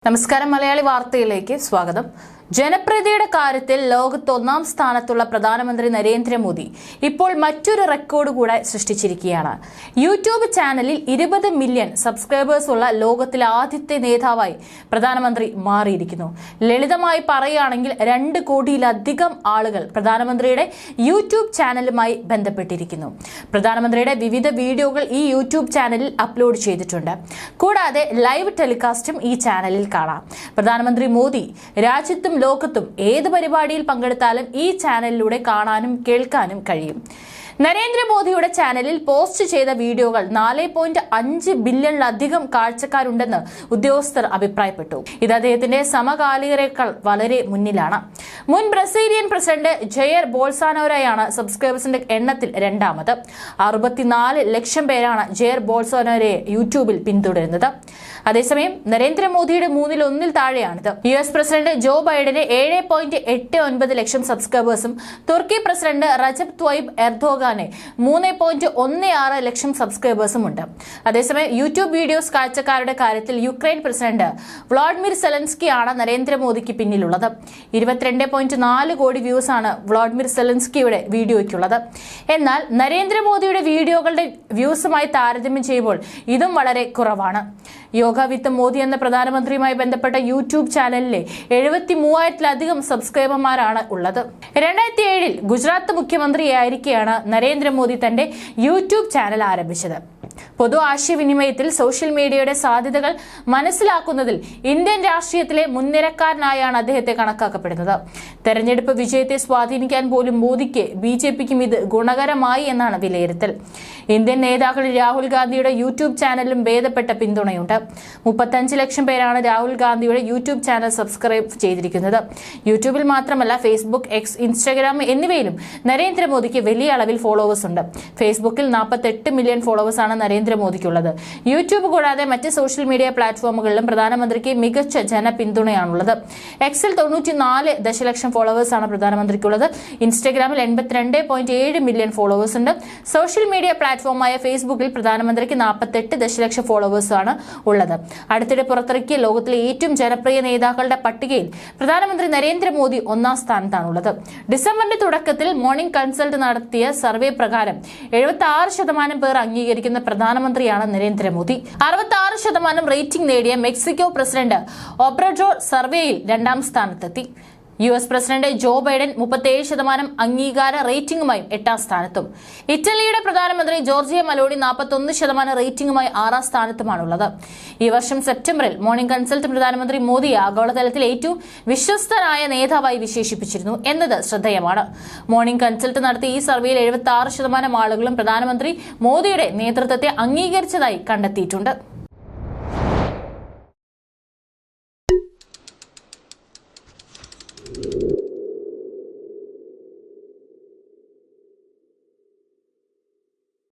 നമസ്കാരം മലയാളി വാർത്തയിലേക്ക് സ്വാഗതം. ജനപ്രീതിയുടെ കാര്യത്തിൽ ലോകത്ത് ഒന്നാം സ്ഥാനത്തുള്ള പ്രധാനമന്ത്രി നരേന്ദ്രമോദി ഇപ്പോൾ മറ്റൊരു റെക്കോർഡ് കൂടെ സൃഷ്ടിച്ചിരിക്കുകയാണ്. യൂട്യൂബ് ചാനലിൽ 20 മില്യൺ സബ്സ്ക്രൈബേഴ്സ് ഉള്ള ലോകത്തിലെ ആദ്യത്തെ നേതാവായി പ്രധാനമന്ത്രി മാറിയിരിക്കുന്നു. ലളിതമായി പറയുകയാണെങ്കിൽ 2 കോടിയിലധികം ആളുകൾ പ്രധാനമന്ത്രിയുടെ യൂട്യൂബ് ചാനലുമായി ബന്ധപ്പെട്ടിരിക്കുന്നു. പ്രധാനമന്ത്രിയുടെ വിവിധ വീഡിയോകൾ ഈ യൂട്യൂബ് ചാനലിൽ അപ്ലോഡ് ചെയ്തിട്ടുണ്ട്. കൂടാതെ ലൈവ് ടെലികാസ്റ്റും ഈ ചാനലിൽ കാണാം. പ്രധാനമന്ത്രി മോദി രാജ്യത്തും ലോകത്തും ഏത് പരിപാടിയിൽ പങ്കെടുത്താലും ഈ ചാനലിലൂടെ കാണാനും കേൾക്കാനും കഴിയും. നരേന്ദ്രമോദിയുടെ ചാനലിൽ പോസ്റ്റ് ചെയ്ത വീഡിയോകൾ 4.5 ബില്യണിലധികം കാഴ്ചക്കാരുണ്ടെന്ന് ഉദ്യോഗസ്ഥർ അഭിപ്രായപ്പെട്ടു. ഇത് അദ്ദേഹത്തിന്റെ സമകാലികരെക്കാൾ വളരെ മുന്നിലാണ്. മുൻ ബ്രസീലിയൻ പ്രസിഡന്റ് ജയർ ബോൾസോനാരോയാണ് സബ്സ്ക്രൈബേഴ്സിന്റെ എണ്ണത്തിൽ രണ്ടാമത്. 64 ലക്ഷം പേരാണ് ജയർ ബോൾസോനാരോയെ യൂട്യൂബിൽ പിന്തുടരുന്നത്. അതേസമയം നരേന്ദ്രമോദിയുടെ 1/3 താഴെയാണിത്. US പ്രസിഡന്റ് ജോ ബൈഡന് 7.89 ലക്ഷം സബ്സ്ക്രൈബേഴ്സും തുർക്കി പ്രസിഡന്റ് റജബ് ത്വയ്യിബ് എർദോഗാന് 3.16 ലക്ഷം സബ്സ്ക്രൈബേഴ്സും ഉണ്ട്. അതേസമയം യൂട്യൂബ് വീഡിയോസ് കാഴ്ചക്കാരുടെ കാര്യത്തിൽ യുക്രൈൻ പ്രസിഡന്റ് വ്ളാഡിമിർ സെലൻസ്കിയാണ് നരേന്ദ്രമോദിക്ക് പിന്നിലുള്ളത്. 22.4 കോടി വ്യൂസ് ആണ് വ്ളാഡിമിർ സെലൻസ്കിയുടെ വീഡിയോയ്ക്കുള്ളത്. എന്നാൽ നരേന്ദ്രമോദിയുടെ വീഡിയോകളുടെ വ്യൂസുമായി താരതമ്യം ചെയ്യുമ്പോൾ ഇതും വളരെ കുറവാണ്. യോഗ വിത്ത് മോദി എന്ന പ്രധാനമന്ത്രിയുമായി ബന്ധപ്പെട്ട യൂട്യൂബ് ചാനലിലെ 73,000-ലധികം സബ്സ്ക്രൈബർമാരാണ് ഉള്ളത്. 2007 ഗുജറാത്ത് മുഖ്യമന്ത്രിയായിരിക്കെയാണ് നരേന്ദ്രമോദി തന്റെ യൂട്യൂബ് ചാനൽ ആരംഭിച്ചത്. പൊതു ആശയവിനിമയത്തിൽ സോഷ്യൽ മീഡിയയുടെ സാധ്യതകൾ മനസ്സിലാക്കുന്നതിൽ ഇന്ത്യൻ രാഷ്ട്രീയത്തിലെ മുൻനിരക്കാരനായാണ് അദ്ദേഹത്തെ കണക്കാക്കപ്പെടുന്നത്. തെരഞ്ഞെടുപ്പ് വിജയത്തെ സ്വാധീനിക്കാൻ പോലും മോദിക്ക് BJPക്കും ഇത് ഗുണകരമായി എന്നാണ് വിലയിരുത്തൽ. ഇന്ത്യൻ നേതാക്കളിൽ രാഹുൽ ഗാന്ധിയുടെ യൂട്യൂബ് ചാനലിലും ഭേദപ്പെട്ട പിന്തുണയുണ്ട്. 35 ലക്ഷം പേരാണ് രാഹുൽ ഗാന്ധിയുടെ യൂട്യൂബ് ചാനൽ സബ്സ്ക്രൈബ് ചെയ്തിരിക്കുന്നത്. യൂട്യൂബിൽ മാത്രമല്ല ഫേസ്ബുക്ക്, എക്സ്, ഇൻസ്റ്റാഗ്രാം എന്നിവയിലും നരേന്ദ്രമോദിക്ക് വലിയ അളവിൽ ഫോളോവേഴ്സ് ഉണ്ട്. ഫേസ്ബുക്കിൽ 48 മില്യൺ ഫോളോവേഴ്സ് ആണ് നരേന്ദ്രമോദിക്കുള്ളത്. യൂട്യൂബ് കൂടാതെ മറ്റ് സോഷ്യൽ മീഡിയ പ്ലാറ്റ്ഫോമുകളിലും പ്രധാനമന്ത്രിക്ക് മികച്ച ജനപിന്തുണയാണുള്ളത്. എക്സിൽ 94 ദശലക്ഷം ഫോളോവേഴ്സ് ആണ് പ്രധാനമന്ത്രിക്കുള്ളത്. ഇൻസ്റ്റാഗ്രാമിൽ 82.7 മില്യൺ ഫോളോവേഴ്സ് ഉണ്ട്. സോഷ്യൽ മീഡിയ പ്ലാറ്റ്ഫോമായ ഫേസ്ബുക്കിൽ പ്രധാനമന്ത്രിക്ക് 48 ദശലക്ഷം ഫോളോവേഴ്സ് ആണ് ഉള്ളത്. അടുത്തിടെ പുറത്തിറക്കിയ ലോകത്തിലെ ഏറ്റവും ജനപ്രിയ നേതാക്കളുടെ പട്ടികയിൽ പ്രധാനമന്ത്രി നരേന്ദ്രമോദി 1-ാം സ്ഥാനത്താണുള്ളത്. ഡിസംബറിന്റെ തുടക്കത്തിൽ മോർണിംഗ് കൺസൾട്ട് നടത്തിയ സർവേ പ്രകാരം 76% പേർ അംഗീകരിക്കുന്ന പ്രധാനമന്ത്രിയാണ് നരേന്ദ്രമോദി. 66% റേറ്റിംഗ് നേടിയ മെക്സിക്കോ പ്രസിഡന്റ് ഒബ്രഡോർ സർവേയിൽ 2-ാം സ്ഥാനത്തെത്തി. US പ്രസിഡന്റ് ജോ ബൈഡൻ 37% അംഗീകാര റേറ്റിംഗുമായും 8-ാം സ്ഥാനത്തും. ഇറ്റലിയുടെ പ്രധാനമന്ത്രി ജോർജിയ മെലോണി 41% റേറ്റിംഗുമായി 6-ാം സ്ഥാനത്തുമാണുള്ളത്. ഈ വർഷം സെപ്റ്റംബറിൽ മോർണിംഗ് കൺസൾട്ട് പ്രധാനമന്ത്രി മോദിയെ ആഗോളതലത്തിൽ ഏറ്റവും വിശ്വസ്തനായ നേതാവായി വിശേഷിപ്പിച്ചിരുന്നു എന്നത് ശ്രദ്ധേയമാണ്. മോർണിംഗ് കൺസൾട്ട് നടത്തിയ ഈ സർവേയിൽ 76% ആളുകളും പ്രധാനമന്ത്രി മോദിയുടെ നേതൃത്വത്തെ അംഗീകരിച്ചതായി കണ്ടെത്തിയിട്ടുണ്ട്.